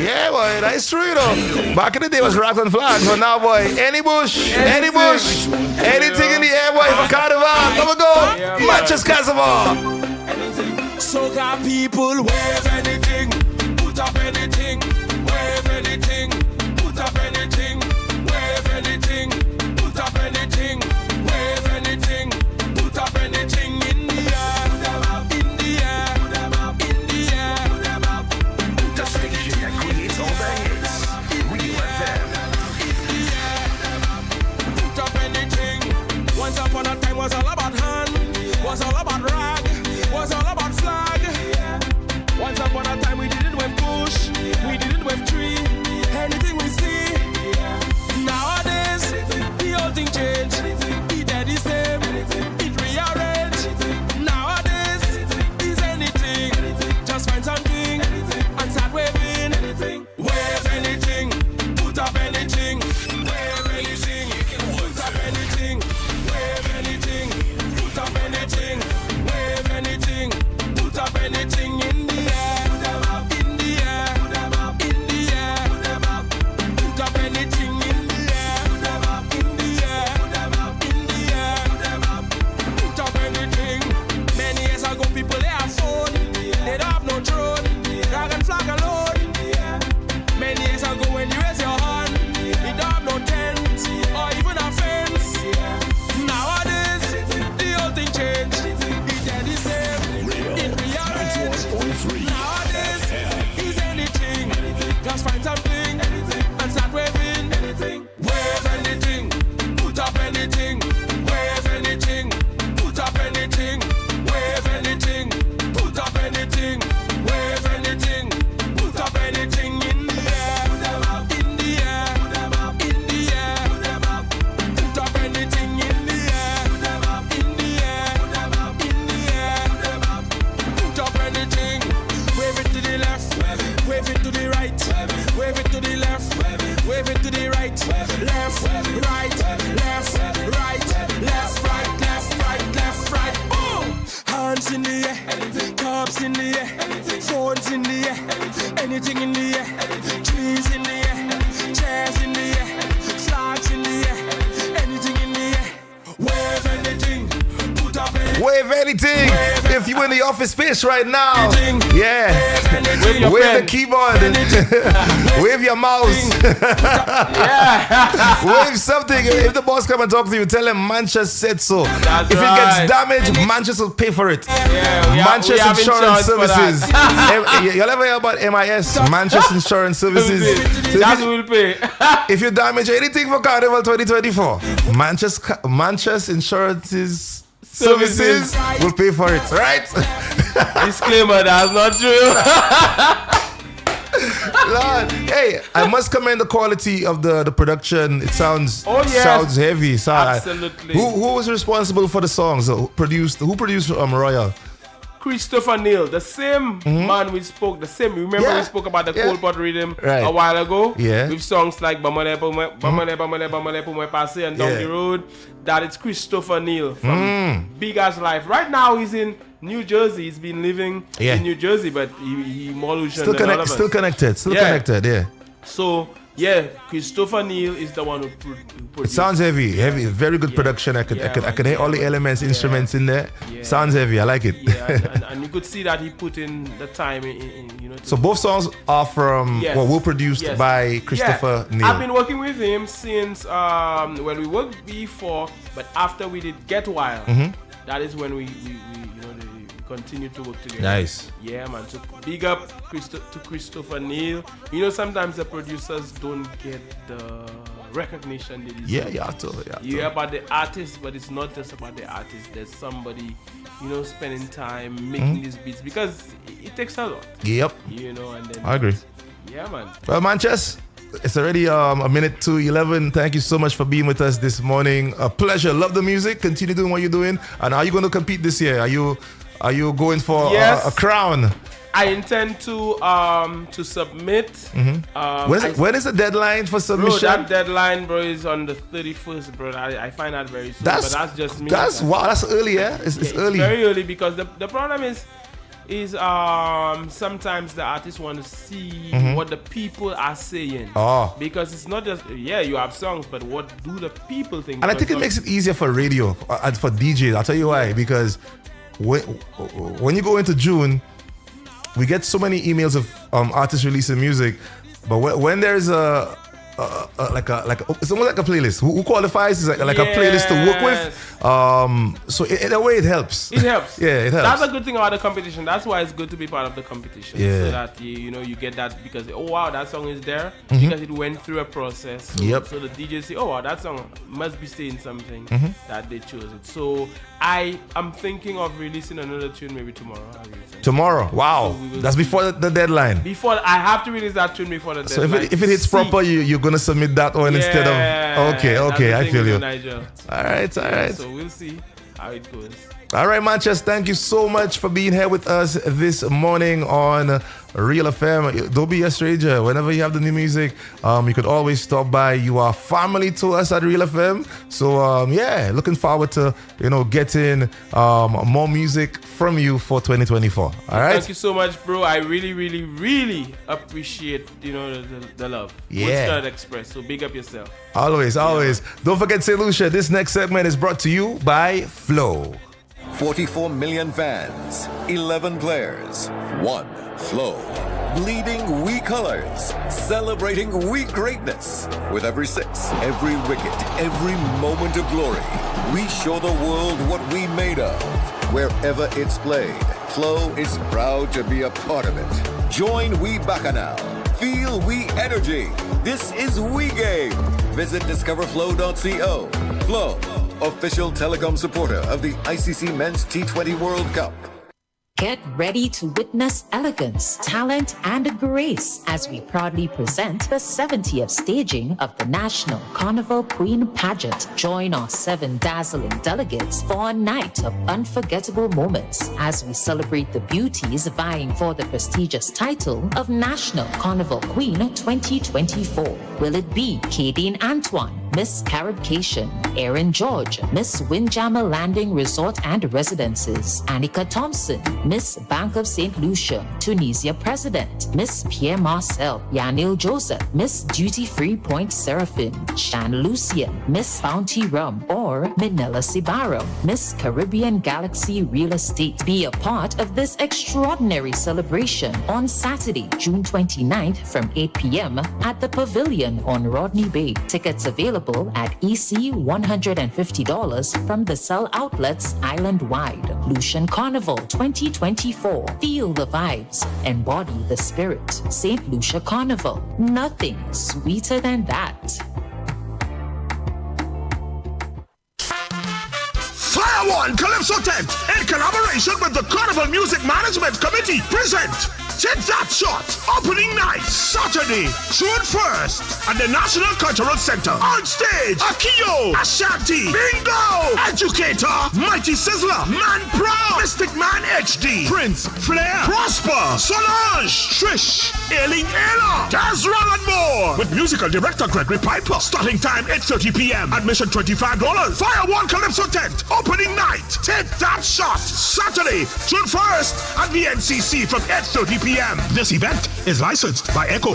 Yeah, boy, that's true, you know. Back in the day was rocks and flags, but now, boy, any bush, anything in the air, boy, for carnival. Come on, go. Yeah, Manchester Carnival. Soca people, wave anything, put up anything, wave anything, put up anything, wave anything, put up anything, wave anything, put up anything in the air, in the air, in the air. The station that creates all the hits. Real FM. Put up anything. Once upon a time was all about hand, was all about rag, was all about flag. Once upon a time we did it with bush, we did it with tree, anything we see. Nowadays, the old thing change, the dead is same, it rearrange. Nowadays, is anything, just find something and start waving. Wave anything, put up anything, wave anything, put up anything, wave anything, put up anything, wave anything, put up anything in the air, in the air, in the air, put up anything in the air, in the air, in the air, put up anything. Many years ago, people they have phone, they don't have no throne, dragon flag alone. Many years ago, when you raise your hand, you don't have no tent or even a fence. Nowadays, the whole thing changed. It's the same, it rearranged. Nowadays, is anything, just find something and start waving. Wave anything, put up anything, wave anything, put up anything, wave anything, put up anything, wave anything, put up anything in the air, in the air, in the air, put up anything in the air, in the air, in the air, put up anything, wave it to the left, wave it to the right, wave it to the left, wave it to the right, left, right, left, right, left, right, left, right, left, right, boom! Hands in the air, cups in the air, phones in the air, anything in the air, trees in the air, chairs in the air, flags in the air, anything in the air, wave anything, put up anything. Wave anything. If you in the office space right now, yeah, your wave the pen. keyboard, wave your mouse, wave something. If the boss come and talk to you, tell him Manchester said so. That's If it right. gets damaged, Manchester will pay for it. Yeah, we Manchester have Insurance for Services. that. You'll ever hear about MIS, Manchester Insurance Services. So That will pay. if you damage anything for Carnival 2024, Manchester Insurance Services will pay for it, right? Disclaimer, that's not true. Lord, hey, I must commend the quality of the production. It sounds sounds heavy. So Absolutely. Who was responsible for the songs? Who produced Royal? Christopher Neal, the same man we spoke, the same. Remember Yeah. we spoke about the cold pot rhythm Right. a while ago? Yeah. With songs like Bamale Pume Passe and Down the Road. That it's Christopher Neal from Big As Life. Right now he's in New Jersey. He's been living in New Jersey, but he more Still connected. Yeah. So Yeah, Christopher Neal is the one who produced. It sounds heavy, very good production. I could hear all the elements, instruments in there. Yeah. Sounds heavy. I like it. Yeah, and you could see that he put in the time in So both songs are from were produced by Christopher Neal. I've been working with him since when we worked before, but after we did Get Wild, that is when we continue to work together. Nice. Yeah, man. So big up to Christopher Neal. Sometimes the producers don't get the recognition they deserve. Yeah, about the artist, but it's not just about the artist. There's somebody, spending time making these beats because it takes a lot. Yep. And then I agree. Yeah, man. Well, Manchester, it's already a minute to 11. Thank you so much for being with us this morning. A pleasure. Love the music. Continue doing what you're doing. And are you going to compete this year? Are you going for a crown? I intend to submit. When is the deadline for submission? Bro, that deadline, bro, is on the 31st, bro. I find that very soon. But that's just me. That's early, yeah? It's early. It's very early because the problem is sometimes the artists want to see what the people are saying. Because it's not just you have songs, but what do the people think? And I think it makes it easier for radio and for DJs. I'll tell you why. Because when you go into June, we get so many emails of artists releasing music, but when there's it's almost like a playlist. Who qualifies is like a playlist to work with. So in a way, it helps. It helps. Yeah, it helps. That's a good thing about the competition. That's why it's good to be part of the competition. Yeah. So that you get that because that song is there because it went through a process. So, so the DJ say, that song must be saying something that they chose it. So I am thinking of releasing another tune maybe tomorrow. Tomorrow? Wow. So that's before the deadline. Before I have to release that tune before the deadline. So if it hits proper, you're gonna submit that one instead of okay, I feel you. Nigel. All right. So we'll see how it goes. All right, Manchester, thank you so much for being here with us this morning on Real FM. Don't be a stranger. Whenever you have the new music, you could always stop by. You are family to us at Real FM. So, looking forward to, getting more music from you for 2024. All right? Thank you so much, bro. I really, really, really appreciate, the love. Yeah. What's express. So big up yourself. Always. Don't forget, St. Lucia. This next segment is brought to you by Flow. 44 million fans, 11 players, 1 flow. Bleeding we colors, celebrating we greatness. With every six, every wicket, every moment of glory, we show the world what we made of. Wherever it's played, Flow is proud to be a part of it. Join We Bacchanal. Feel We Energy. This is We Game. Visit discoverflow.co. Flow, official telecom supporter of the ICC Men's T20 World Cup. Get ready to witness elegance, talent, and grace as we proudly present the 70th staging of the National Carnival Queen Pageant. Join our 7 dazzling delegates for a night of unforgettable moments as we celebrate the beauties vying for the prestigious title of National Carnival Queen 2024. Will it be Kadeen Antoine, Miss Caribcation, Aaron George, Miss Windjammer Landing Resort and Residences, Annika Thompson, Miss Bank of St. Lucia, Tunisia President, Miss Pierre Marcel, Yanil Joseph, Miss Duty Free Point Seraphim, Shan Lucian, Miss Bounty Rum, or Manila Sibaro, Miss Caribbean Galaxy Real Estate. Be a part of this extraordinary celebration on Saturday, June 29th from 8 p.m. at the Pavilion on Rodney Bay. Tickets available at EC $150 from the Cell outlets island-wide. Lucian Carnival 2024. Feel the vibes, embody the spirit. St. Lucia Carnival. Nothing sweeter than that. Fire One Calypso Tent, in collaboration with the Carnival Music Management Committee, present Take That Shot, opening night, Saturday, June 1st, at the National Cultural Center. On stage, Akio, Ashanti, Bingo, Educator, Mighty Sizzler, Man Pro, Mystic Man HD, Prince, Flair, Prosper, Solange, Trish, Ailing Ayla, Dazran and more. With musical director Gregory Piper. Starting time 8:30 p.m. Admission $25. Fire One Calypso Tent, opening night. Take That Shot, Saturday, June 1st, at the NCC from 8:30 p.m. This event is licensed by ECHO.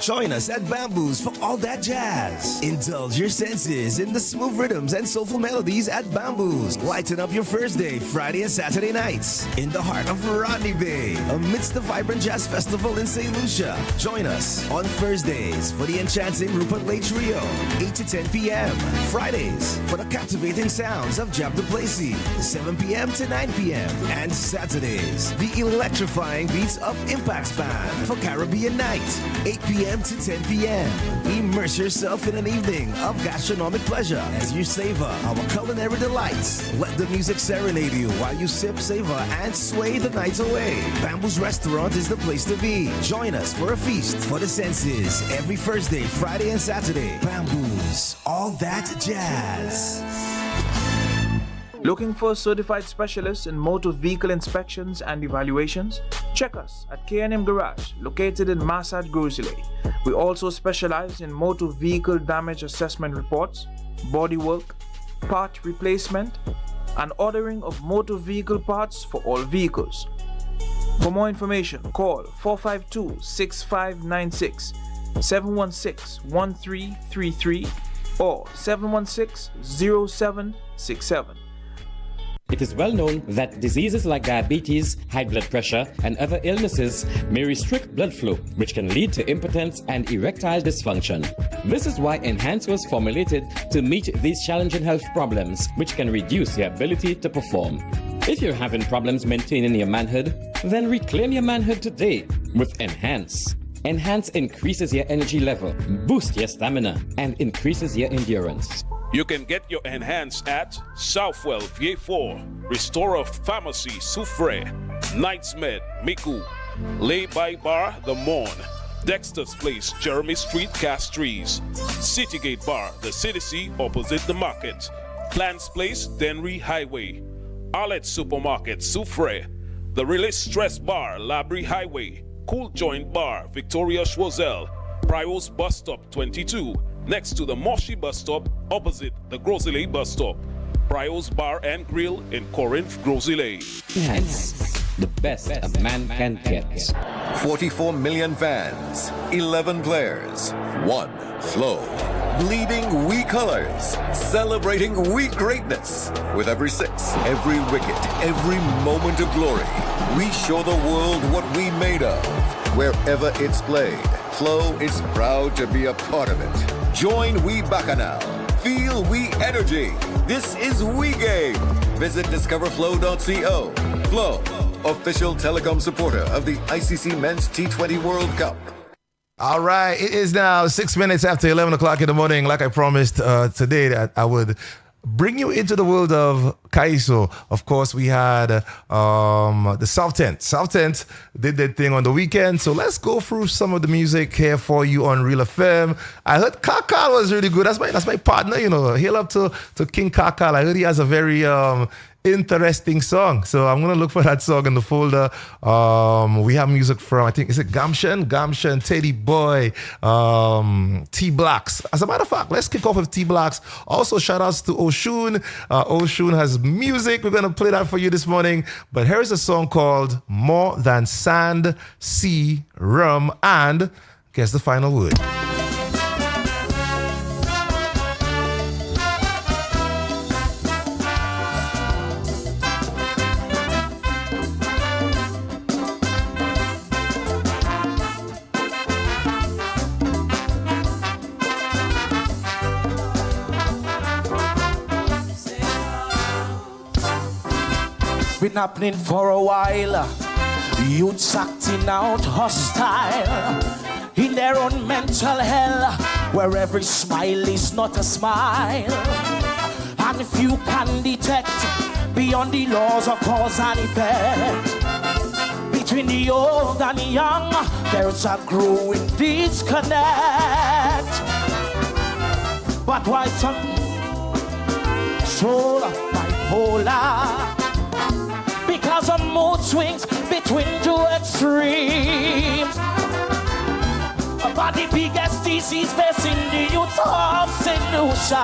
Join us at Bamboo's for all that jazz. Indulge your senses in the smooth rhythms and soulful melodies at Bamboo's. Lighten up your Thursday, Friday, and Saturday nights in the heart of Rodney Bay, amidst the vibrant jazz festival in St. Lucia. Join us on Thursdays for the enchanting Rupert Lay Trio, 8 to 10 p.m. Fridays for the captivating sounds of Jab DuPlessis, 7 p.m. to 9 p.m. And Saturdays, the electrifying beats of Impact's Band for Caribbean Night, 8 p.m. to 10 p.m. Immerse yourself in an evening of gastronomic pleasure as you savor our culinary delights. Let the music serenade you while you sip, savor, and sway the night away. Bamboo's Restaurant is the place to be. Join us for a feast for the senses every Thursday, Friday, and Saturday. Bamboo's, all that jazz. Looking for a certified specialist in motor vehicle inspections and evaluations? Check us at K&M Garage, located in Massad, Grosley. We also specialize in motor vehicle damage assessment reports, bodywork, part replacement, and ordering of motor vehicle parts for all vehicles. For more information, call 452-6596, 716-1333, or 716-0767. It is well known that diseases like diabetes, high blood pressure, and other illnesses may restrict blood flow, which can lead to impotence and erectile dysfunction. This is why Enhance was formulated to meet these challenging health problems, which can reduce your ability to perform. If you're having problems maintaining your manhood, then reclaim your manhood today with Enhance. Enhance increases your energy level, boosts your stamina, and increases your endurance. You can get your Enhance at Southwell VA4, Restorer Pharmacy Soufre, Knights Med Miku, Lay by Bar The Morn, Dexter's Place Jeremy Street Castries, Citygate Bar The City opposite the market, Plants Place Denry Highway, Arlette Supermarket Soufre, The Release Stress Bar Labrie Highway, Cool Joint Bar Victoria Schwazel, Prios Bus Stop 22, next to the Moshi Bus Stop, opposite the Grosley Bus Stop. Prios Bar and Grill in Corinth, Grosley. Enhance, the best a man can get. 44 million fans, 11 players, 1 flow. Bleeding we colors, celebrating we greatness. With every 6, every wicket, every moment of glory, we show the world what we made of. Wherever it's played, Flow is proud to be a part of it. Join We Bacchanal. Feel We Energy. This is We Game. Visit discoverflow.co. Flow, official telecom supporter of the ICC Men's T20 World Cup. All right, it is now 6 minutes after 11 o'clock in the morning. Like I promised today that I would bring you into the world of Kaiso. Of course, we had the South Tent. South Tent did their thing on the weekend. So let's go through some of the music here for you on Real FM. I heard Kakal was really good. That's my partner, you know. Hail up to King Kakal. I heard he has a very interesting song. So I'm going to look for that song in the folder. We have music from, I think, is it Gamshan, Teddy Boy, T Blacks. As a matter of fact, let's kick off with T Blacks. Also, shout outs to Oshun. Oshun has music. We're going to play that for you this morning. But here's a song called More Than Sand, Sea, Rum, and guess the final word. Been happening for a while. Youths acting out hostile in their own mental hell, where every smile is not a smile. And if you can detect beyond the laws of cause and effect, between the old and the young, there's a growing disconnect. But why some soul bipolar? Because of mood swings between two extremes. But the biggest disease facing the youth of St. Lucia,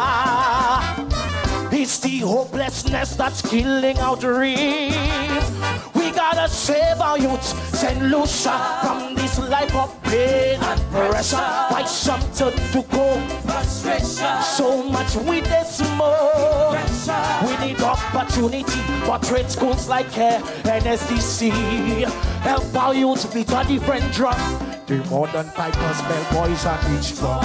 it's the hopelessness that's killing our dreams. We gotta save our youth, St. Lucia, from this life of pain and pressure. Why some turn to go? Frustration. So much with the smoke. We need opportunity for trade schools like care and SDC. Help our youth beat a different drum. The modern pipers, bellboys and beach drum.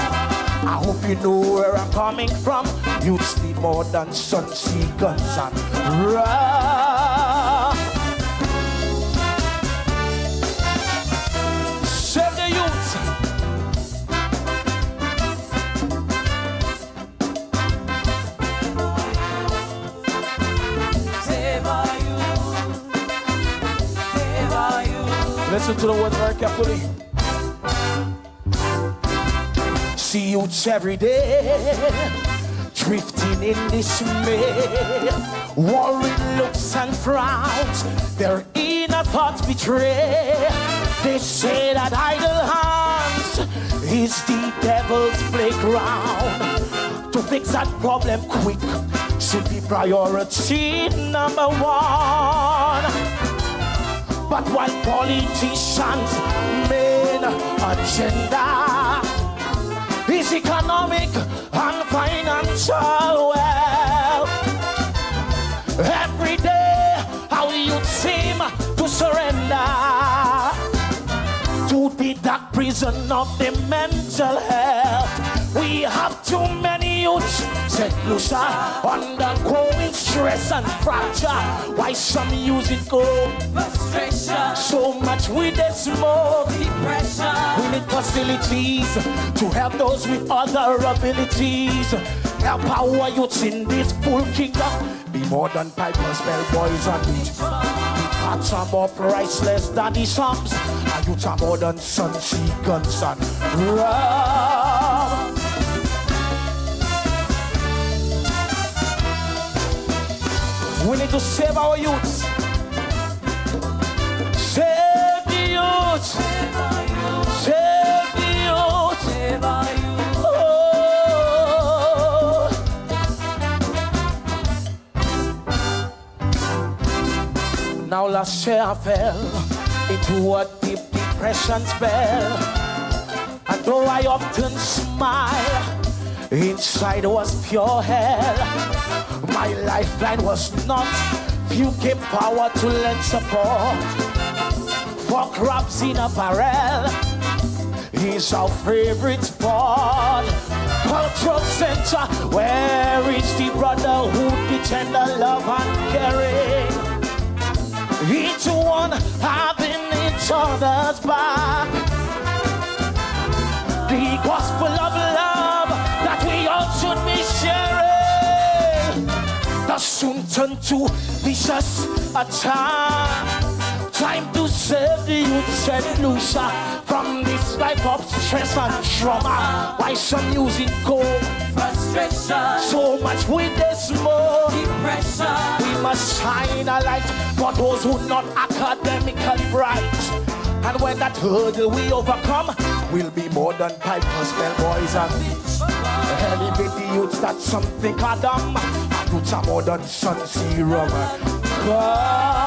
I hope you know where I'm coming from. Youths need more than sun, sea, guns and rock. Save the youth. Save our youth. Save our youth. Listen to the words very carefully. See youths every day, drifting in dismay, worried looks and frowns, their inner thoughts betray. They say that idle hands is the devil's playground. To fix that problem quick should be priority number one. But while politicians' main agenda is economic and financial wealth, every day how you seem to surrender to the dark prison of the mental health. We have too many youths, St. Lucia, undergoing stress and fracture. Why some use it go? Frustration. So much with the smoke. Depression. We need facilities to help those with other abilities. Help our youths in this full kingdom. Be more than pipers, bellboys and beach. Hearts are more priceless than the songs. Our youths are more than sun, sea, guns and rum. We need to save our youths. Save the youths. Save the youths. Save our youth. Oh. Now last year I fell into a deep depression spell. And though I often smile, inside was pure hell. My lifeline was not few came power to lend support. For crops in apparel is our favorite spot. Cultural center, where is the brotherhood, the tender love and caring? Each one having each other's back. The gospel of love that we all should be sharing does soon turn to vicious attack. Time to save the youth, St. Lucia, from this life of stress and trauma. Why some use it go? Frustration. So much with the smoke. Depression. We must shine a light for those who not academically bright. And when that hurdle we overcome, we'll be more than pipers, bellboys and elevate the youths that something are dumb. Youths are more than sun, sea, rum, God.